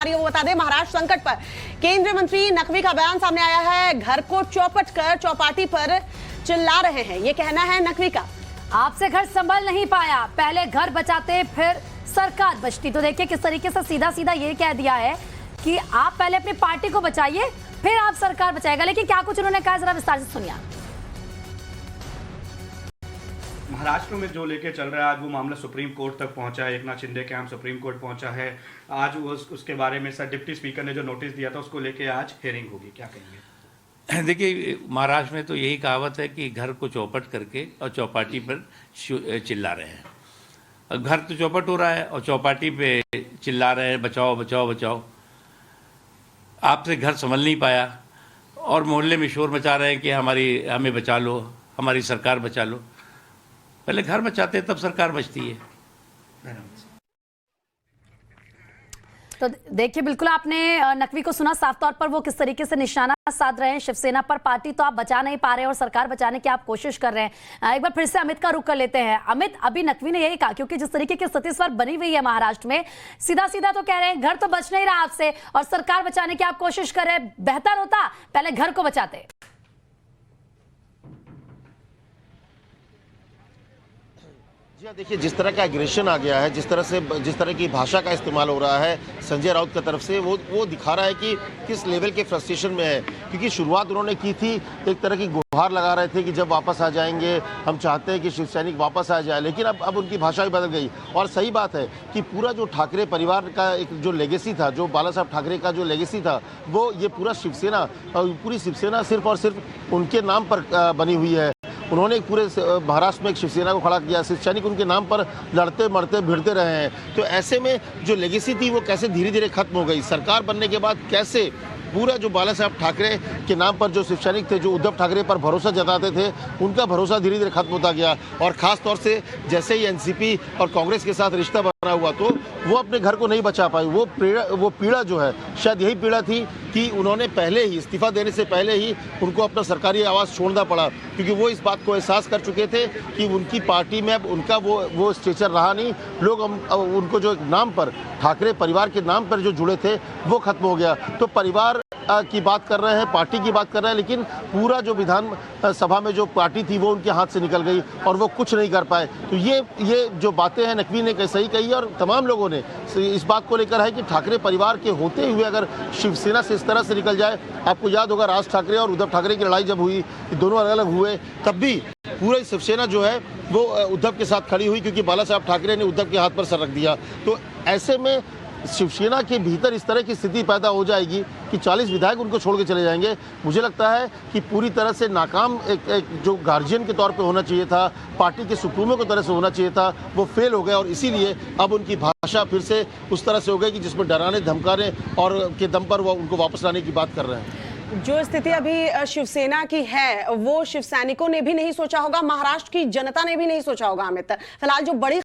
वो बता दें, महाराष्ट्र संकट पर केंद्रीय मंत्री नकवी का बयान सामने आया है। घर को चौपट कर चौपाटी पर चिल्ला रहे हैं, ये कहना है नकवी का। आपसे घर संभल नहीं पाया, पहले घर बचाते फिर सरकार बचती। तो देखिए किस तरीके से सीधा सीधा ये कह दिया है कि आप पहले अपनी पार्टी को बचाइए फिर आप सरकार बचाएगा। लेकिन क्या कुछ उन्होंने कहा, जरा विस्तार से सुनिए। महाराष्ट्र में जो लेके चल रहा है, आज वो मामला सुप्रीम कोर्ट तक पहुंचा है। एकनाथ शिंदे के यहाँ सुप्रीम कोर्ट पहुंचा है। आज वो उसके बारे में सर डिप्टी स्पीकर ने जो नोटिस दिया था उसको लेके आज हियरिंग होगी, क्या कहेंगे? देखिए, महाराष्ट्र में तो यही कहावत है कि घर को चौपट करके और चौपाटी पर चिल्ला रहे हैं। घर तो चौपट हो रहा है और चौपाटी पे चिल्ला रहे हैं बचाओ बचाओ बचाओ। आपसे घर संभल नहीं पाया और मोहल्ले में शोर मचा रहे हैं कि हमें बचा लो, हमारी सरकार बचा लो। पहले घर बचाते हैं तब सरकार बचती है। तो देखिए, बिल्कुल आपने नकवी को सुना, साफ तौर पर वो किस तरीके से निशाना साध रहे हैं शिवसेना पर। पार्टी तो आप बचा नहीं पा रहे और सरकार बचाने की आप कोशिश कर रहे हैं। एक बार फिर से अमित का रुख कर लेते हैं। अमित, अभी नकवी ने यही कहा, क्योंकि जिस तरीके की स्थिति इस बार बनी हुई है महाराष्ट्र में, सीधा सीधा तो कह रहे हैं घर तो बच नहीं रहा आपसे और सरकार बचाने की आप कोशिश कर रहे हैं। बेहतर होता पहले घर को बचाते। जी हाँ, देखिए जिस तरह का एग्रेशन आ गया है, जिस तरह की भाषा का इस्तेमाल हो रहा है संजय राउत की तरफ से, वो दिखा रहा है कि किस लेवल के फ्रस्ट्रेशन में है। क्योंकि शुरुआत उन्होंने की थी, एक तरह की गुहार लगा रहे थे कि जब वापस आ जाएंगे, हम चाहते हैं कि शिव सैनिक वापस आ जाए। लेकिन अब उनकी भाषा भी बदल गई। और सही बात है कि पूरा जो ठाकरे परिवार का एक जो लेगेसी था, जो बाला साहब ठाकरे का जो लेगेसी था, वो ये पूरा शिवसेना, पूरी शिवसेना सिर्फ और सिर्फ उनके नाम पर बनी हुई है। उन्होंने पूरे महाराष्ट्र में एक शिवसेना को खड़ा किया, शिव सैनिक उनके नाम पर लड़ते मरते भिड़ते रहे हैं। तो ऐसे में जो लेगेसी थी वो कैसे धीरे धीरे खत्म हो गई। सरकार बनने के बाद कैसे पूरा जो बाला साहब ठाकरे के नाम पर जो शिव सैनिक थे, जो उद्धव ठाकरे पर भरोसा जताते थे, उनका भरोसा धीरे धीरे खत्म होता गया। और ख़ास तौर से जैसे ही एनसीपी और कांग्रेस के साथ रिश्ता बना हुआ, तो वो अपने घर को नहीं बचा पाई। वो पीड़ा जो है, शायद यही पीड़ा थी कि उन्होंने पहले ही इस्तीफा देने से पहले ही उनको अपना सरकारी आवास छोड़ना पड़ा। क्योंकि वो इस बात को एहसास कर चुके थे कि उनकी पार्टी में अब उनका वो स्टेचर रहा नहीं। लोग उनको जो एक नाम पर, ठाकरे परिवार के नाम पर जो जुड़े थे, वो खत्म हो गया। तो परिवार की बात कर रहे हैं, पार्टी की बात कर रहे हैं, लेकिन पूरा जो विधान सभा में जो पार्टी थी वो उनके हाथ से निकल गई और वो कुछ नहीं कर पाए। तो ये जो बातें हैं नकवी ने सही कही और तमाम लोगों ने इस बात को लेकर है कि ठाकरे परिवार के होते हुए अगर शिवसेना से इस तरह से निकल जाए। आपको याद होगा राज ठाकरे और उद्धव ठाकरे की लड़ाई जब हुई, दोनों अलग अलग हुए, तब भी पूरी शिवसेना जो है वो उद्धव के साथ खड़ी हुई, क्योंकि बाला साहब ठाकरे ने उद्धव के हाथ पर सर रख दिया। तो ऐसे में शिवसेना के भीतर इस तरह की स्थिति पैदा हो जाएगी कि 40 विधायक उनको छोड़ के चले जाएंगे। मुझे लगता है कि पूरी तरह से नाकाम एक जो गार्जियन के तौर पे होना चाहिए था, पार्टी के सुप्रीमो की तरह से होना चाहिए था, वो फेल हो गया। और इसीलिए अब उनकी भाषा फिर से उस तरह से हो गई कि जिसमें डराने धमकाने और के दम पर वो उनको वापस लाने की बात कर रहे हैं। जो स्थिति अभी शिवसेना की है वो शिव सैनिकों ने भी नहीं सोचा होगा, महाराष्ट्र की जनता ने भी नहीं सोचा होगा। अमित, फिलहाल जो बड़ी